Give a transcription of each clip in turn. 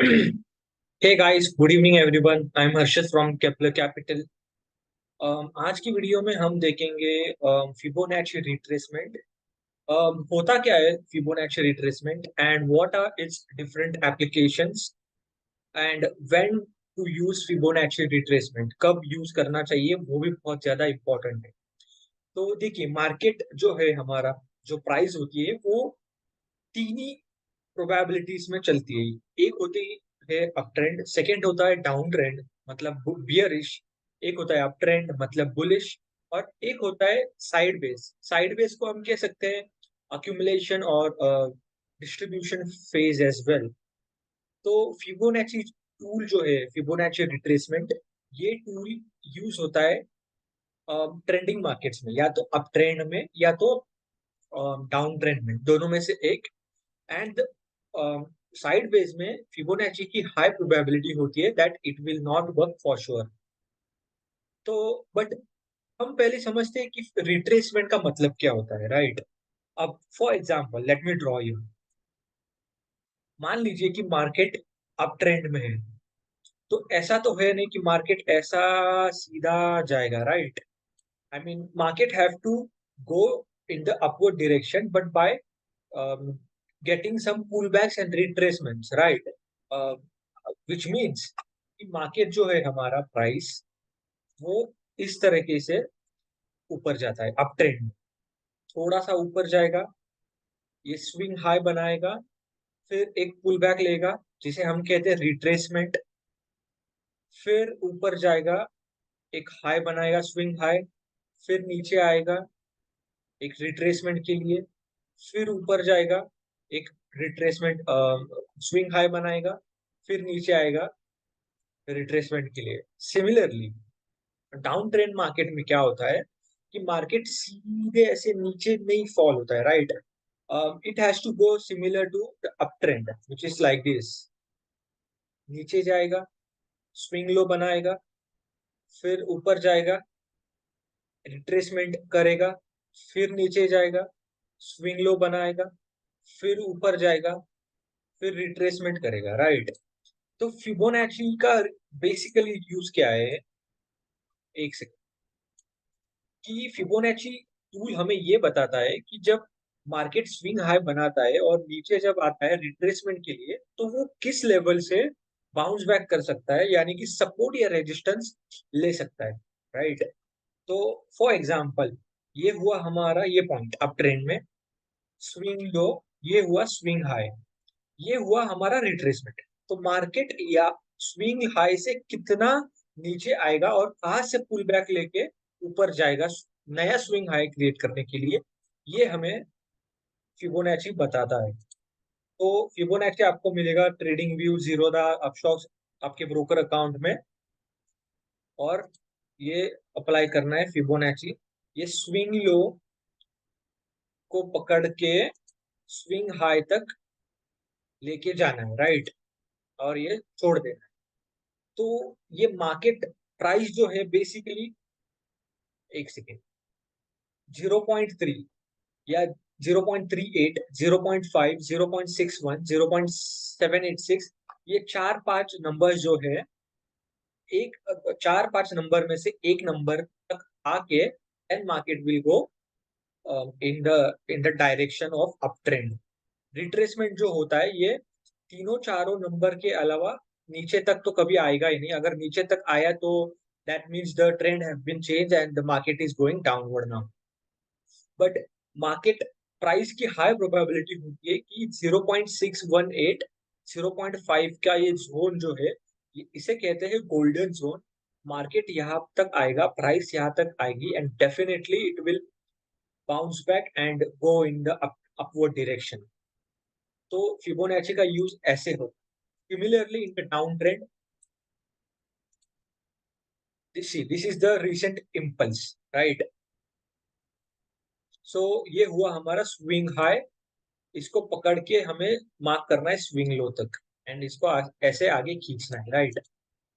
Hey guys, good evening everyone. I'm Harshit from Kepler Capital. आज की video में हम देखेंगे फिबोनाची रिट्रेसमेंट. होता क्या है Fibonacci retracement and what are its different applications and when to use Fibonacci retracement, कब यूज करना चाहिए वो भी बहुत ज्यादा इंपॉर्टेंट है. तो देखिए, मार्केट जो है हमारा, जो प्राइस होती है वो तीन ही प्रोबेबिलिटीज में चलती है. एक होती है अप ट्रेंड, सेकेंड होता है डाउन ट्रेंड मतलब बियरिश, एक होता है अप ट्रेंड मतलब बुलिश, और एक होता है साइडवेज. साइडवेज को हम कह सकते हैं अक्यूमुलेशन और डिस्ट्रीब्यूशन फेज एज वेल. तो फिबोनाची टूल जो है, फिबोनाची रिट्रेसमेंट, ये टूल यूज होता है ट्रेंडिंग मार्केट्स में, या तो अप ट्रेंड में या तो डाउन ट्रेंड में, दोनों में से एक. एंड साइडवेज में फिबोनाची की हाई प्रोबेबिलिटी होती है that it will not work for sure. तो बट हम पहले समझते हैं कि रिट्रेसमेंट का मतलब क्या होता है, राइट? अब for example let me draw you. मान लीजिए कि मार्केट अप ट्रेंड में है, तो ऐसा तो है नहीं कि मार्केट ऐसा सीधा जाएगा, right? I mean market have to go in the upward direction but by getting some pullbacks and retracements, right? uh, which means कि मार्केट जो है हमारा प्राइस, वो इस तरीके से ऊपर जाता है अप ट्रेंड में. थोड़ा सा ऊपर जाएगा, ये स्विंग हाई बनाएगा, फिर एक पुल बैक लेगा जिसे हम कहते हैं रिट्रेसमेंट. फिर ऊपर जाएगा, एक हाई बनाएगा स्विंग हाई, फिर नीचे आएगा एक रिट्रेसमेंट के लिए, फिर ऊपर जाएगा, एक रिट्रेसमेंट स्विंग हाई बनाएगा, फिर नीचे आएगा रिट्रेसमेंट के लिए. सिमिलरली डाउन ट्रेंड मार्केट में क्या होता है कि मार्केट सीधे ऐसे नीचे नहीं फॉल होता है, right? It has to go similar to the up trend which is like this. नीचे जाएगा, स्विंग लो बनाएगा, फिर ऊपर जाएगा, रिट्रेसमेंट करेगा, फिर नीचे जाएगा, स्विंग लो बनाएगा, फिर ऊपर जाएगा, फिर रिट्रेसमेंट करेगा, राइट? तो फिबोनाची का बेसिकली यूज क्या है, एक सेकंड, कि फिबोनाची टूल हमें ये बताता है कि जब मार्केट स्विंग हाई बनाता है और नीचे जब आता है रिट्रेसमेंट के लिए, तो वो किस लेवल से बाउंस बैक कर सकता है, यानी कि सपोर्ट या रेजिस्टेंस ले सकता है, राइट? तो फॉर एग्जांपल, ये हुआ हमारा ये पॉइंट अप ट्रेंड में, स्विंग लो, ये हुआ स्विंग हाई, ये हुआ हमारा रिट्रेसमेंट. तो मार्केट या स्विंग हाई से कितना नीचे आएगा और कहां से पुल बैक लेके ऊपर जाएगा नया स्विंग हाई क्रिएट करने के लिए, ये हमें फिबोनाची बताता है. तो फिबोनाची आपको मिलेगा ट्रेडिंग व्यू, जीरोधा, अपस्टॉक्स, आपके ब्रोकर अकाउंट में. और ये अप्लाई करना है फिबोनाची. ये स्विंग लो को पकड़ के स्विंग हाई तक लेके जाना है, राइट? और ये छोड़ देना है. तो ये मार्केट प्राइस जो है बेसिकली, एक सेकेंड, 0.3 या 0.38, 0.5, 0.61, 0.786, ये चार पांच नंबर जो है, एक चार पांच नंबर में से एक नंबर तक आके and market will go in the direction of up trend. Retracement जो होता है, ये तीनों चारों नंबर के अलावा नीचे तक तो कभी आएगा ही नहीं. अगर नीचे तक आया तो that means the trend have been change and the market is going downward now. But market price की हाई प्रोबेबिलिटी होती है कि 0.618, 0.5 का ये जोन जो है, इसे कहते हैं गोल्डन जोन. मार्केट यहाँ तक आएगा, प्राइस यहाँ तक आएगी, and definitely it will bounce back and go in the upward direction. तो फिबोनाची का यूज ऐसे हो. Similarly in the down trend, this is the recent impulse, right? So ये हुआ हमारा स्विंग हाई. इसको पकड़ के हमें मार्क करना है स्विंग लो तक, एंड इसको ऐसे आगे खींचना है, राइट?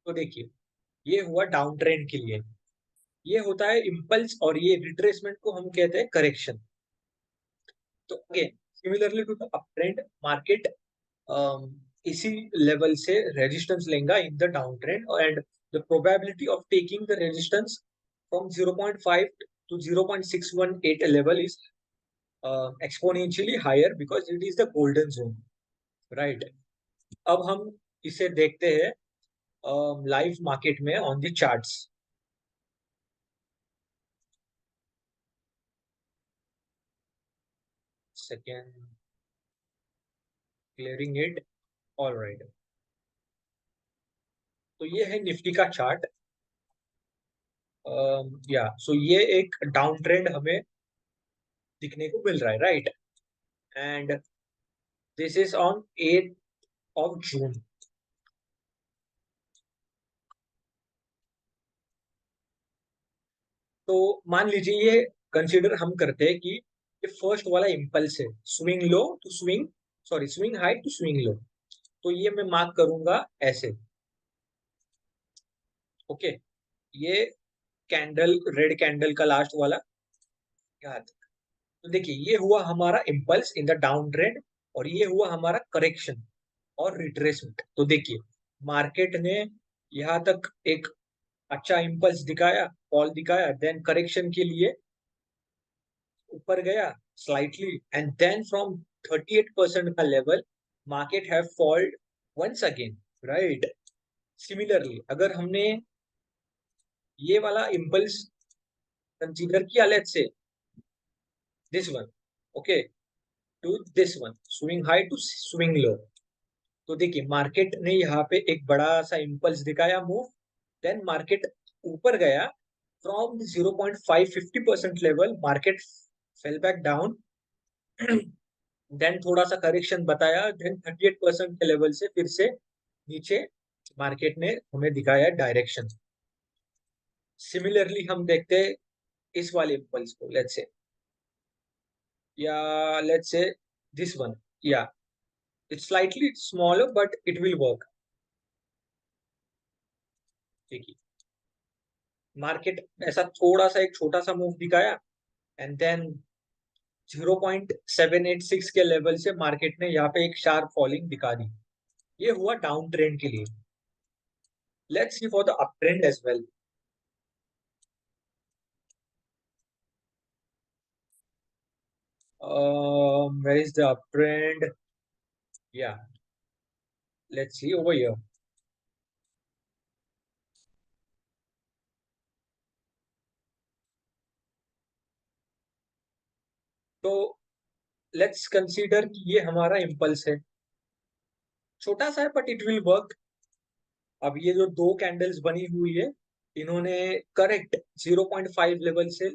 तो देखिए, ये हुआ डाउन ट्रेंड के लिए. ये होता है इम्पल्स, और ये रिट्रेसमेंट को हम कहते हैं करेक्शन. तो again similarly to the up trend, market इसी लेवल से रेजिस्टेंस लेगा in the down trend, and the probability of taking the resistance from 0.5 to 0.618 level is exponentially higher because it is the golden zone, right? अब हम इसे देखते हैं live market में on the charts. Second, clearing it. Alright, तो ये है Nifty का चार्ट. या सो ये एक डाउन ट्रेंड हमें दिखने को मिल रहा है, right? And this is on 8th of June. तो मान लीजिए ये कंसीडर हम करते हैं कि ये फर्स्ट वाला इम्पल्स है, swing low to swing, sorry swing high to swing low. तो ये मैं मार्क करूंगा ऐसे. ओके, ये कैंडल, रेड कैंडल का लास्ट वाला यहाँ तक. तो देखिए ये हुआ हमारा impulse in the down trend, और ये हुआ हमारा करेक्शन और रिट्रेसमेंट. तो देखिए मार्केट ने यहाँ तक एक अच्छा इम्पल्स दिखाया, फॉल दिखाया, देन करेक्शन के लिए ऊपर गया स्लाइटली, एंड देन फ्रॉम 38% का level market have falled once again, right? Similarly अगर हमने ये वाला इम्पल्स कंसीडर किया, let's say this one, okay, to this one, swing high to swing low. तो देखिए मार्केट ने यहाँ पे एक बड़ा सा इम्पल्स दिखाया, मूव, देन मार्केट ऊपर गया from 0.550% level, market fell back down, then थोड़ा सा करेक्शन बताया, देन 38% के लेवल से फिर से नीचे मार्केट ने हमें दिखाया डायरेक्शन. सिमिलरली हम देखते हैं इस वाले इम्पल्स को, लेट्स से, या लेट्स से दिस वन, या it's slightly smaller but it will work. देखिए मार्केट ऐसा थोड़ा सा एक छोटा सा मूव दिखाया, एंड देन 0.786 के लेवल से मार्केट ने यहाँ पे एक शार्प फॉलिंग दिखा दी. ये हुआ डाउन ट्रेंड के लिए. Let's see for the up trend as well. Where is the uptrend? Yeah, let's see over here. तो लेट्स कंसीडर कि ये हमारा इम्पल्स है, छोटा सा है बट इट विल वर्क. अब ये जो दो कैंडल्स बनी हुई है, इन्होंने करेक्ट 0.5 लेवल से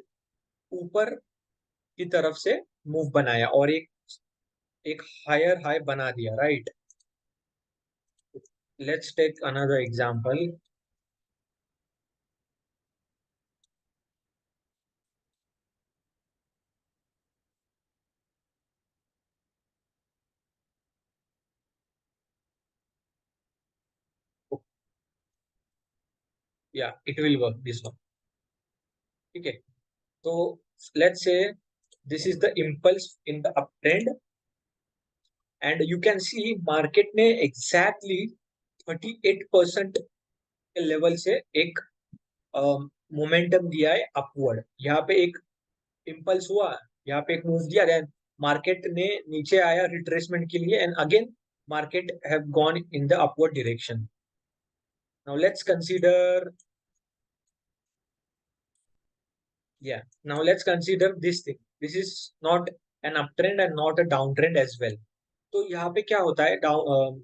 ऊपर की तरफ से मूव बनाया और एक हायर हाई बना दिया, right? Let's take another example. या it will work this one. ठीक है, तो let's say this is the impulse in the up trend, and you can see market ने एग्जैक्टली 38% के लेवल से एक मोमेंटम दिया है अपवर्ड. यहाँ पे एक इम्पल्स हुआ, यहाँ पे एक मूव दिया, देन मार्केट ने नीचे आया रिट्रेसमेंट के लिए, and again market have gone in the upward direction. Now let's consider, yeah, now let's consider this thing. This is not an uptrend and not a downtrend as well. तो यहाँ पे क्या होता है, डाउन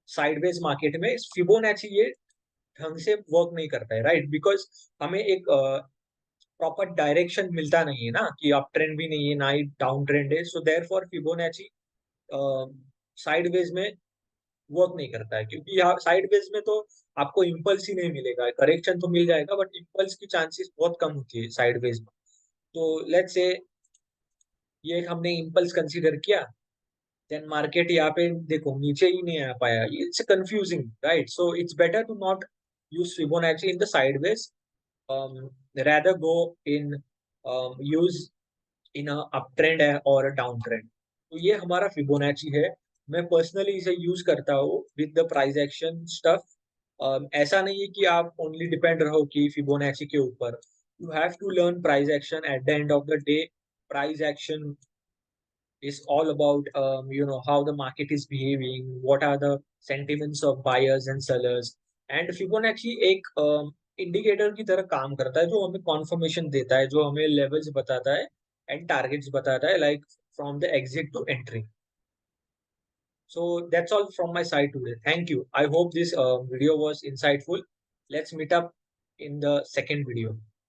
साइडवेज मार्केट में Fibonacci ये ढंग से वर्क नहीं करता है, राइट? बिकॉज हमें एक प्रॉपर डायरेक्शन मिलता नहीं है ना, कि अप ट्रेंड भी नहीं है ना ही डाउन ट्रेंड है. सो देयरफॉर फिबोनाची साइडवेज में वर्क नहीं करता है, क्योंकि यहाँ साइडवेज में तो आपको इम्पल्स ही नहीं मिलेगा. करेक्शन तो मिल जाएगा बट इम्पल्स की चांसेस बहुत कम होती है साइडवेज में. तो लेट्स से ये हमने इम्पल्स कंसीडर किया, देन मार्केट यहाँ पे देखो नीचे ही नहीं आ पाया. It's confusing, right? So it's better to not use Fibonacci in the sideways, rather go in use in a uptrend or a downtrend. तो ये हमारा फिबोनाची है मैं पर्सनली इसे यूज करता हूँ with the price action stuff. ऐसा नहीं है कि आप ओनली डिपेंड रहो कि फिबोनाची के ऊपर। You have to learn price action at the end of the day. Price action is all about how the market is behaving, what are the sentiments of buyers and sellers. And Fibonacci एक indicator की तरह काम करता है जो हमें conformation देता है, जो हमें लेवल्स बताता है एंड टारगेट्स बताता है, like from the exit to entry. So that's all from my side today. Thank you. I hope this video was insightful. Let's meet up in the second video.